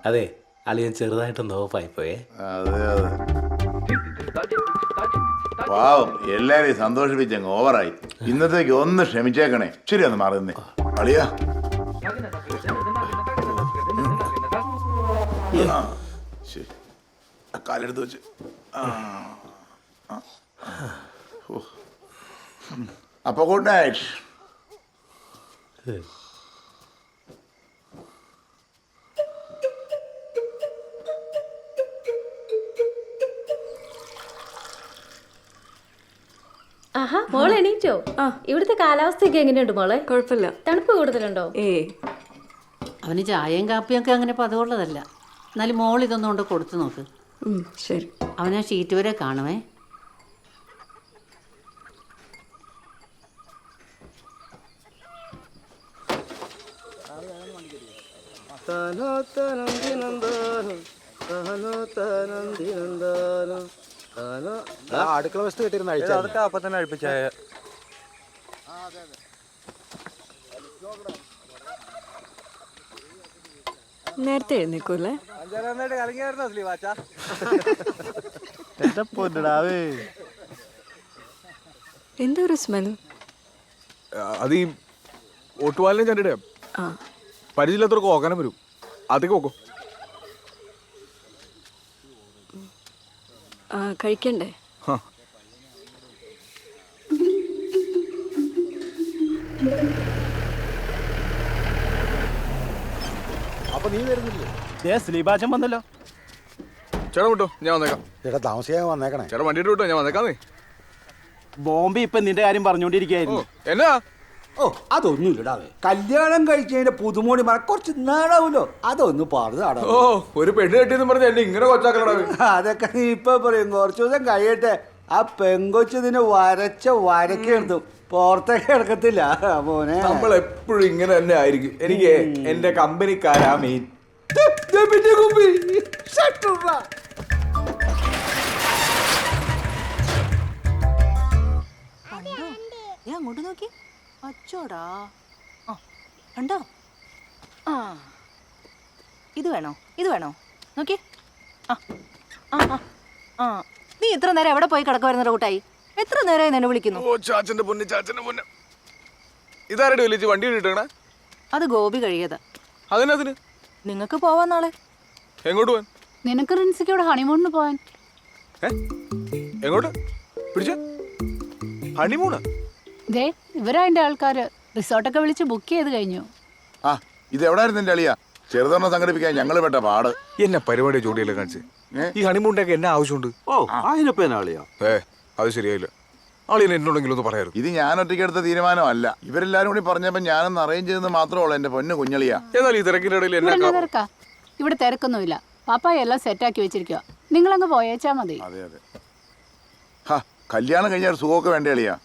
അതെ അളിയൻ ചെറുതായിട്ടൊന്ന് ഓഫായി പോയേ. അതെ അതെ, പാവം എല്ലാരെയും സന്തോഷിപ്പിച്ചങ്ങ് ഓവറായി. ഇന്നത്തേക്ക് ഒന്ന് ക്ഷമിച്ചേക്കണേ. ശരി, ഒന്ന് മാറുന്നേ അളിയാ. കാലെടുത്ത് വെച്ച് അപ്പൊ ഗുഡ് നൈറ്റ്. ആഹാ, മോളെ എണീറ്റോ? ഇവിടുത്തെ കാലാവസ്ഥയൊക്കെ എങ്ങനെയുണ്ട് മോളെ? കുഴപ്പമില്ല. തണുപ്പ് കൂടുതലുണ്ടോ? അവന് ചായയും കാപ്പിയും ഒക്കെ അങ്ങനെ പതിവുള്ളതല്ല. എന്നാലും മോൾ ഇതൊന്നും കൊണ്ട് കൊടുത്തു നോക്ക്. ശരി. അവനാ ഷീറ്റ് വരെ കാണുമേ. അടുക്കള വസ്തു കിട്ടിയിരുന്ന അതൊക്കെ അപ്പൊ തന്നെ അഴിപ്പിച്ചായ. നേരത്തെ എഴുന്നേക്കൂല്ലേ? എന്താ ഒരു സ്മെൽ? അത് ഈ ഒട്ടുപാലിനെ ചണ്ടിടെ പരിചയമില്ലാത്തവർക്ക് ഓക്കാനം വരും. അതൊക്കെ നോക്കും. കഴിക്കണ്ടേ? അപ്പൊ നീ വരുന്നില്ലേ? ശ്രീഭാഷം വന്നല്ലോ. ചേട്ടാ വിട്ടോ, ഞാൻ വന്നേക്കാം. ചേട്ടാ താമസിയാൻ വന്നേക്കണേ. ചേട്ടാ വണ്ടിയിട്ട് വിട്ടോ, ഞാൻ വന്നേക്കാന്നേ. ബോംബെ ഇപ്പൊ നിന്റെ കാര്യം പറഞ്ഞോണ്ടിരിക്കായിരുന്നു. എന്നാ? ഓ അതൊന്നുമില്ലടാവേ. കല്യാണം കഴിച്ചതിന്റെ പുതുമോടി മറ കുറച്ച് നാടാവൂലോ, അതൊന്ന് പാടുതാടാ. ഓ, ഒരു പെണ്ണ് കെട്ടിയെന്ന് പറഞ്ഞ എന്നെ ഇങ്ങനെ കൊച്ചാക്കണ. അതൊക്കെ നീ ഇപ്പൊ പറയും. കുറച്ചു ദിവസം കഴിയട്ടെ. ആ പെങ്കൊച്ചതിന് വരക്കെടുത്തു പുറത്തേക്ക് എടുക്കത്തില്ല മോനെ. നമ്മൾ എപ്പോഴും ഇങ്ങനെ തന്നെ ആയിരിക്കും. എനിക്ക് എന്റെ കമ്പനിക്കാരാ മെയിൻ. അങ്ങോട്ട് നോക്കി. അച്ചോടാ, ഉണ്ടോ? ആ, ഇത് വേണോ? ഇത് വേണോ? നോക്കി. നീ ഇത്ര നേരം എവിടെ പോയി കിടക്കുവായിരുന്നു കൂട്ടായി? എത്ര നേരമായി നിന്നെ വിളിക്കുന്നു? ഓ ചാച്ചന്റെ പൊന്ന്, ചാച്ചന്റെ പൊന്ന്. ഇതാരുടെ വിളിച്ച് വണ്ടി കിട്ടണ? അത് ഗോപി കഴിയതാ. അതിനതിന് നിങ്ങക്ക് പോവാൻ നാളെ. എങ്ങോട്ട് പോവാൻ? നിനക്ക് റിൻസിക്കോട് ഹണിമൂണിന് പോവാൻ. എങ്ങോട്ട് പിടിച്ച ഹണിമൂണ്? ദേ ഇവരതിന്റെ ആൾക്കാര് റിസോർട്ടൊക്കെ വിളിച്ച് ബുക്ക് ചെയ്ത് കഴിഞ്ഞു. ആ, ഇത് എവിടായിരുന്നു എന്റെ അളിയാ? ചെറുതൊരെണ്ണം സംഘടിപ്പിക്കാൻ ഞങ്ങള് പെട്ട പാട്. എന്നെ പരിപാടി ജോഡിയല്ലേ കാണിച്ച്. ഈ ഹണിമൂണിന്റെ ഒക്കെ എന്നെ ആവശ്യമുണ്ട്. ഓ അതിനൊപ്പം എന്നാ അളിയാ? അത് ശരിയായില്ല. ആളിനെ എന്നോടെങ്കിലും ഒന്ന് പറയാറ്. ഇത് ഞാൻ ഒറ്റയ്ക്ക് എടുത്ത തീരുമാനമല്ല. ഇവരെല്ലാരും കൂടി പറഞ്ഞപ്പോ ഞാനൊന്ന് അറേഞ്ച് ചെയ്തെന്ന് മാത്രമേ ഉള്ളൂ എന്റെ പൊന്നു കുഞ്ഞളിയാ. എന്നാൽ ഈ തിരക്കിന്റെ ഇടയിൽ എന്നെ തിരക്കാ? ഇവിടെ തിരക്കൊന്നുമില്ല. പാപ്പായ എല്ലാം സെറ്റാക്കി വെച്ചിരിക്കുക. നിങ്ങളങ്ങ് പോയേച്ചാ മതി. അതെ അതെ. ഹാ, കല്യാണം കഴിഞ്ഞാൽ ഒരു സുഖമൊക്കെ വേണ്ട അളിയാ.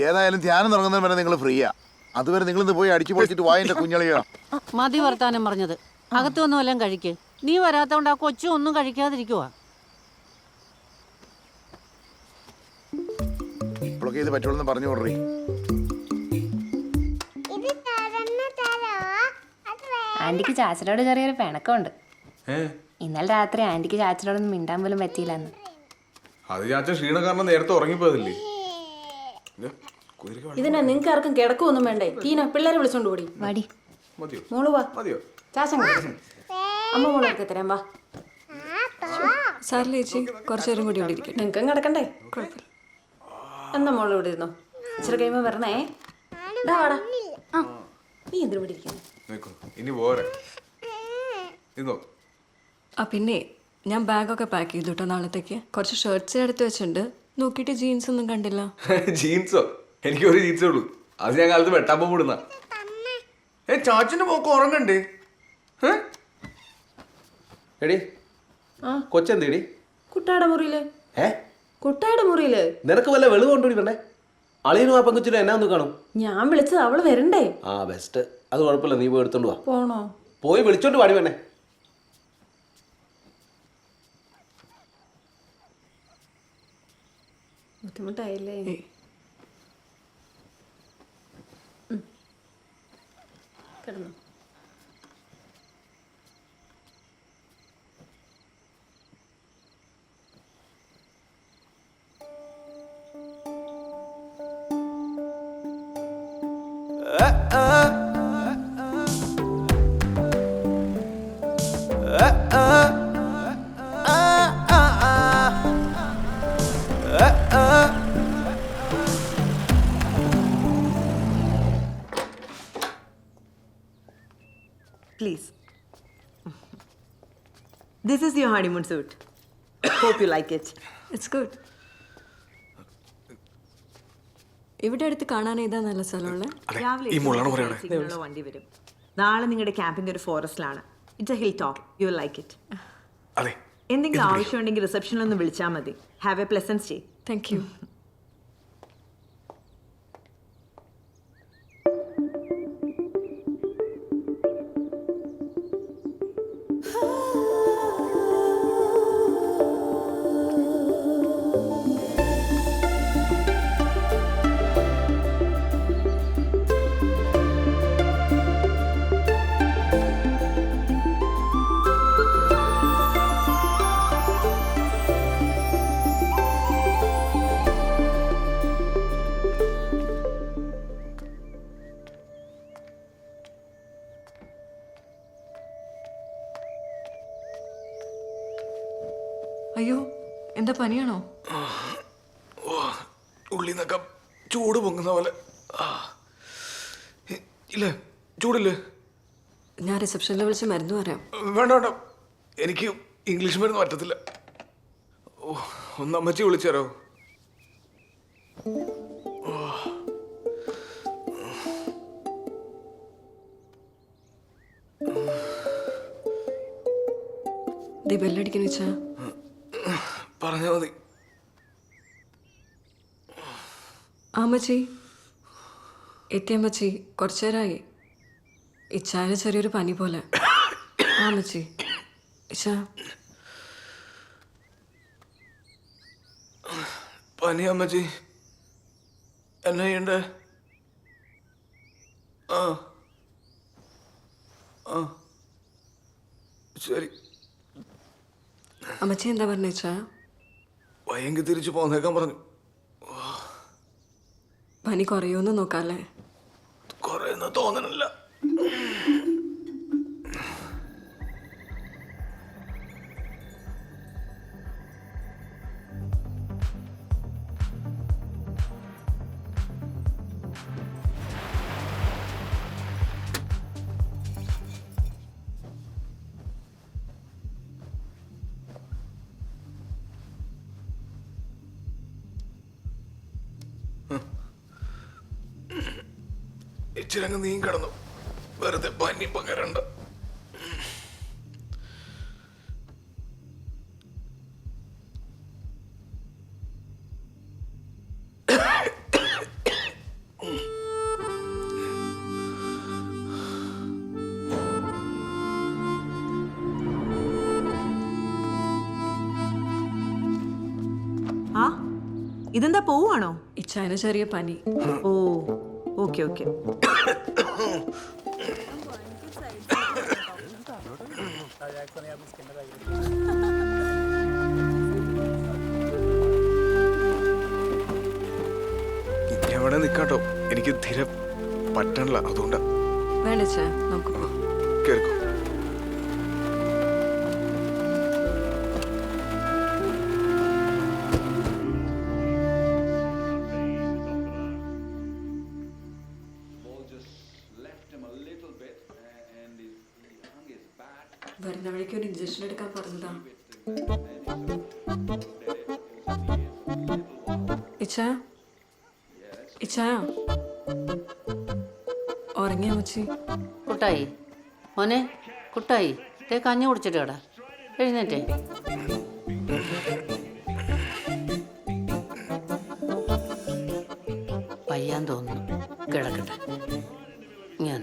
ഏതായാലും ധ്യാനം തുടങ്ങുന്നതിന് വരെ നിങ്ങൾ ഫ്രീയാ. അതുവരെ നിങ്ങളിന്ന് പോയി അടിച്ചു പൊളിച്ചിട്ട് വായന്റെ കുഞ്ഞളിയാ. മതി വർത്താനം പറഞ്ഞത്. അകത്തൊന്നും എല്ലാം കഴിക്ക്. നീ വരാത്തോണ്ട് ആ കൊച്ചു ഒന്നും കഴിക്കാതിരിക്കുവാ. ഇപ്പോഴൊക്കെ ഇത് പറ്റുള്ളൂ പറഞ്ഞു കൊടുറി. ആന്റിക്ക് ചാച്ചനോട് ചെറിയൊരു പിണക്കമുണ്ട്. ഇന്നലെ രാത്രി ആന്റിക്ക് ചാച്ചനോടൊന്നും മിണ്ടാൻ പോലും പറ്റിയില്ലെന്ന്. അത് ചാച്ചൻ ക്ഷീണം കാരണം നേരത്തെ ഉറങ്ങിപ്പോയതല്ലേ. ഇതിനാ നിങ്ങൾക്ക് ആർക്കും കിടക്കൊന്നും വേണ്ടേ? ടീന പിള്ളേരെ വിളിച്ചോണ്ട് കൂടി വാടി. മോള് വാ. മതിയോ? ചാച്ചൻ അമ്മ മോളൊക്കെ തരാം. വാ. സാറിലെ ചേച്ചി കുറച്ചു നേരം കൂടി ഇവിടെ ഇരിക്കട്ടെ. നിങ്ങൾക്കും കിടക്കണ്ടേ? കുഴപ്പമില്ല. എന്നാ മോള് ഇവിടെ ഇരുന്നോ. ഇച്ചിരി കഴിയുമ്പോ വരണേ. വാടാ. നീ എന്തിനു ഇവിടെ ഇരിക്കുന്നു? ഇനി പോരെ. പിന്നെ ഞാൻ ബാഗൊക്കെ പാക്ക് ചെയ്തു കേട്ടോ നാളത്തേക്ക്. കുറച്ച് ഷർട്ട്സ് എടുത്ത് വെച്ചിട്ടുണ്ട്. നോക്കിയിട്ട് ജീൻസ് ഒന്നും കണ്ടില്ല. ജീൻസോ? എനിക്ക് ഒരു ജീൻസേ ഉള്ളൂ. അത് ഞാൻ കാലത്ത് വെട്ടാൻ പോകുന്ന. ചാച്ചന്റെ പോക്ക് ഉറങ്ങണ്ടേ? എടി കൊച്ചെന്തേടി? കുട്ടായുടെ മുറിയില്. നിനക്ക് വല്ല വെളിവ് കൊണ്ടുപോയി വേണ്ടേ? അളിയനും ആ പെങ്കുച്ചിനും എന്നാ ഒന്ന് കാണും. ഞാൻ വിളിച്ചത് അവള് വരണ്ടേ? ആ ബെസ്റ്റ്. അത് കുഴപ്പമില്ല, നീ പോയി എടുത്തോണ്ട് വാ. പോണോ? പോയി വിളിച്ചോണ്ട് പാടി വേണേ. ബുദ്ധിമുട്ടായില്ലേ? കിടന്നു. Please. This is your honeymoon suit. Hope you like it. It's good. ഇവിടെ അടുത്ത് കാണാൻ ഏതാ നല്ല സ്ഥലമുള്ളത്? രാവിലെ സിഗ്നലുള്ള വണ്ടി വരും. നാളെ നിങ്ങളുടെ ക്യാമ്പിംഗ് ഒരു ഫോറസ്റ്റിലാണ്. It's a hill top. You will like it. അതെ. എന്തെങ്കിലും ആവശ്യമുണ്ടെങ്കിൽ റിസപ്ഷനിലൊന്ന് വിളിച്ചാൽ മതി. Have a pleasant stay. Thank you. അയ്യോ, എന്താ പനിയാണോ? ഉള്ളിൽ നിന്നൊക്കെ ചൂട് പൊങ്ങുന്ന പോലെ. ഇല്ല, ചൂടില്ലേ? ഞാൻ റിസപ്ഷനിൽ വിളിച്ച് മരുന്ന് പറയാം. വേണ്ട വേണ്ട, എനിക്ക് ഇംഗ്ലീഷ് മരുന്ന് പറ്റത്തില്ല. ഒന്ന് അമ്മച്ചി വിളിച്ചേരോ? ബെല്ലടിക്കുന്ന വെച്ചാ പറഞ്ഞാ മതി. അമ്മച്ചി എത്തിയമ്മച്ചി, കുറച്ചു നേരമായി. ഇച്ചാന് ചെറിയൊരു പനി പോലെ. അമ്മച്ചി ഇച്ചാ പനി. അമ്മച്ചി എന്നാ ചെയ്യണ്ടേ? ആ ആ ശരി. അമ്മച്ചി എന്താ പറഞ്ഞേച്ചാ? വയ്യെങ്കിൽ തിരിച്ചു പോന്നേക്കാൻ പറഞ്ഞു. പനി കുറയുമെന്ന് നോക്കാല്ലേ? കുറയുന്ന തോന്നണില്ല. ഇച്ചിരങ്ങ് നീ കിടന്നു, വെറുതെ പനി പകരണ്ട. ആ ഇതെന്താ പോവാണോ? ഇച്ചാന് ചെറിയ പനി. ഓ ഓക്കെ ഓക്കെ. എവിടെ നിൽക്കാട്ടോ, എനിക്ക് തീരെ പറ്റണില്ല. അതുകൊണ്ടാ. വേണ്ടച്ചാ, നമുക്ക് പോവാം. കേൾക്കോ? വരുന്ന വഴിക്ക് ഒരു ഇഞ്ചക്ഷൻ എടുക്കാൻ പറഞ്ഞതാ. ഇച്ചാ ഇച്ചാ ഉറങ്ങിയ അമ്മച്ചി? കുട്ടായി മോനെ, കുട്ടായി കഞ്ഞി കുടിച്ചിട്ട് കേടാ, എഴുന്നേറ്റേ. വയ്യാൻ തോന്നുന്നു, കിടക്കട്ടെ. ഞാൻ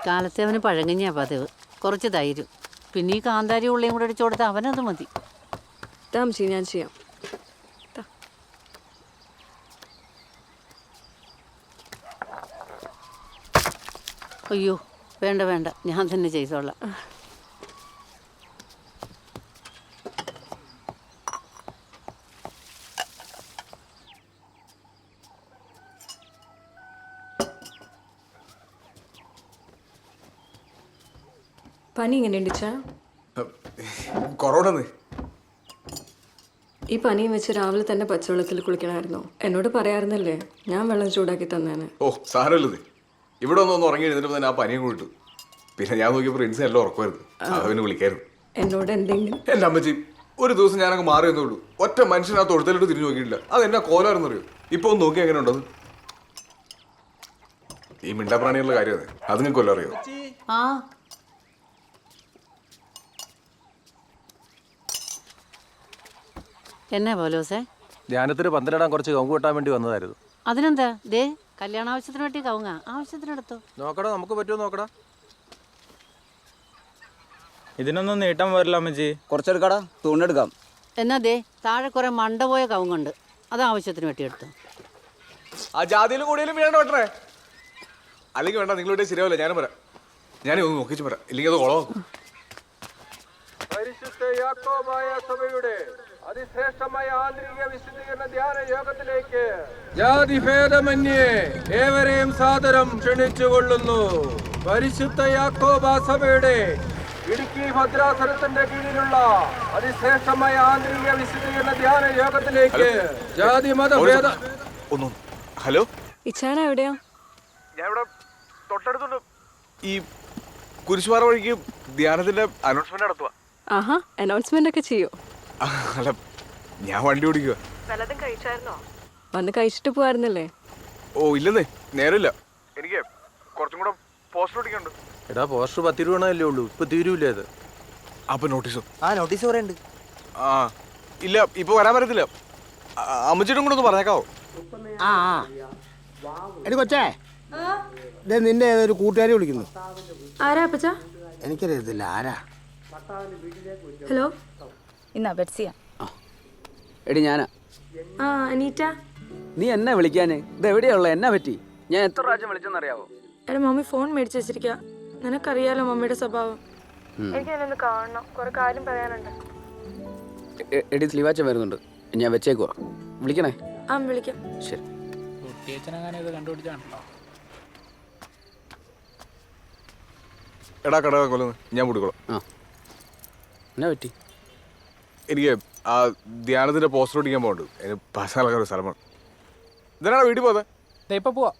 കാലത്തെ അവന് പഴങ്കഞ്ഞാ പതിവ്, കുറച്ച് ധൈര്യം, പിന്നെ ഈ കാന്താരി ഉള്ളിയും കൂടെ അടിച്ചു കൊടുത്താൽ അവനത് മതി. താമസി, ഞാൻ ചെയ്യാം. അയ്യോ വേണ്ട വേണ്ട, ഞാൻ തന്നെ ചെയ്തോളാം. പനി എങ്ങനെയുണ്ട് ചാ? കൊറോണന്ന് ഈ പനിയും വെച്ച് രാവിലെ തന്നെ പച്ചവെള്ളത്തിൽ കുളിക്കണമായിരുന്നു. എന്നോട് പറയാറുന്നല്ലേ, ഞാൻ വെള്ളം ചൂടാക്കി തന്നേനെ. ഓ സാരമില്ലത്. ഇവിടെ ഒന്ന് ഉറങ്ങി എഴുന്നേറ്റപ്പോൾ തന്നെ ആ പനിയും കൂട്ടു. പിന്നെ ഞാൻ നോക്കിയപ്പോൾ പ്രിൻസ് എല്ലാം ഉറക്കുമായിരുന്നു. അവന് വിളിക്കായിരുന്നു. എന്നോട് എന്തെങ്കിലും എൻ്റെ അമ്മച്ചി ഒരു ദിവസം ഞാനങ്ങ് മാറി എന്നുള്ളൂ. ഒറ്റ മനുഷ്യൻ ആ തൊഴുത്തലോട്ട് തിരിഞ്ഞു നോക്കിയിട്ടില്ല. അത് എന്നാ കോലായിരുന്നു അറിയോ. ഇപ്പൊ ഒന്ന് നോക്കി എങ്ങനെ ഉണ്ടത്. ഈ മിണ്ടാപ്രാണികളുടെ കാര്യം അത് നിങ്ങൾക്ക് കൊല്ലം അറിയോ? ആ എന്നാ പോലോസേ? ധ്യാനത്തിന് പന്തലിടാൻ കുറച്ച് കവുങ്ങ് വെട്ടാൻ വേണ്ടി വന്നതായിരുന്നു. അതിനെന്താ ദേ കല്യാണ ആവശ്യത്തിന് വേണ്ടി കവുങ്ങ ആവശ്യത്തിനെടുത്തോ. നോക്കടാ, നമുക്ക് പറ്റുമോ നോക്കടാ. ഇതിനൊന്നും നീട്ടാൻ വരില്ല അമ്മച്ചി. കുറച്ചെടുക്കാടാ, തുണിയെടുക്കാം. എന്നാ ദേ താഴെ കുറെ മണ്ട പോയ കവുങ്ങുണ്ട്, അത് ആവശ്യത്തിന് വെട്ടിയെടുത്തു. ആ ജാതിയിലും കൂടിയാലും വേണ്ട വെട്ടണേ. അല്ലെങ്കിൽ വേണ്ട, നിങ്ങളുടെ ശരിയാവില്ല. ഞാനും പറയാം. ഞാനേ ഒന്ന് നോക്കിച്ച് പറയാം, ഇല്ലെങ്കിൽ അത് കുളമാക്കും. പരിശുദ്ധ യാക്കോബായ സഭയുടെ അതിശ്രേഷ്ഠമായ ആന്തരിക വിശുദ്ധീകരണ ധ്യാന യോഗത്തിലേക്ക് ജാതിഭേദമന്യേ ഏവരെയും സാദരം ക്ഷണിച്ചുകൊള്ളുന്നു. പരിശുദ്ധ യാക്കോബ സഭയുടെ ഇടുക്കി ഭദ്രാസനത്തിന്റെ കീഴിലുള്ള അതിശ്രേഷ്ഠമായ ആന്തരിക വിശുദ്ധീകരണ ധ്യാന യോഗത്തിലേക്ക് ജാതി മതഭേദ ഒന്നും. ഹലോ, ഇച്ചാന എവിടെയാ? ഞാൻ ഇവിടെ തൊട്ടടുത്തുണ്ട്. ഈ കുരിശുപാറ വഴിക്ക് ധ്യാനത്തിന്റെ അനൗൺസ്മെന്റ് നടത്തുക. ആഹാ, അനൗൺസ്മെന്റ് ഒക്കെ ചെയ്യോ? അല്ല, ഞാൻ വണ്ടി ഓടിക്കുക. വന്ന് കഴിച്ചിട്ട് പോവായിരുന്നല്ലേ? ഓ ഇല്ലെന്നേ, നേരമില്ല. എനിക്ക് കുറച്ചും കൂടെ പോസ്റ്റർ ഓടിക്കുന്നുണ്ട്. എടാ, പോസ്റ്റർ 10 രൂപയല്ലേ ഉള്ളൂ, ഇപ്പൊ തീരൂലേ അത്? അപ്പൊ നോട്ടീസോ? ആ നോട്ടീസ് കുറേ ഉണ്ട്. ആ ഇല്ല, ഇപ്പൊ വരാൻ പറ്റത്തില്ല. അമ്മച്ചിട്ടും കൂടെ ഒന്ന് പറഞ്ഞേക്കാവോ? ആ എടി കൊച്ചേ, നിന്റെ ഏതൊരു കൂട്ടുകാരി വിളിക്കുന്നു. ആരാ അപ്പച്ച? എനിക്കറിയത്തില്ല ആരാ. ഹലോ, ഇന്നാ ബെറ്റ്സിയാ. എടി ഞാനാ. ആ അനീറ്റ. നീ എന്നെ വിളിക്കാന് ഇത് എവിടെയുള്ള എന്നാ പറ്റി? ഞാൻ എത്ര പ്രാവശ്യം വിളിച്ചെന്നറിയാവോ? എടാ, മമ്മി ഫോൺ മേടിച്ച് വെച്ചിരിക്കുക. നിനക്കറിയാലോ മമ്മിയുടെ സ്വഭാവം. എനിക്ക് എന്നൊന്ന് കാണണം, കുറെ കാര്യം പറയാനുണ്ട്. എടി സ്ലീവാച്ച വരുന്നുണ്ട്, ഞാൻ വെച്ചേക്കുവാ. വിളിക്കണേ. ആ വിളിക്കാം. ശരി. എടാ കട കൊല്ലുന്നു, ഞാൻ കൂടിക്കോളാം. ആ എന്നാ പറ്റി? എനിക്ക് ആ ധ്യാനത്തിന്റെ പോസ്റ്റർ ഓടിക്കാൻ പോകണ്ട്. എനിക്ക് പസാലൊക്കെ ഒരു സ്ഥലമാണ്. ഇതിനാണ് വീട്ടിൽ പോകാതെ. ഇപ്പൊ പോവാ.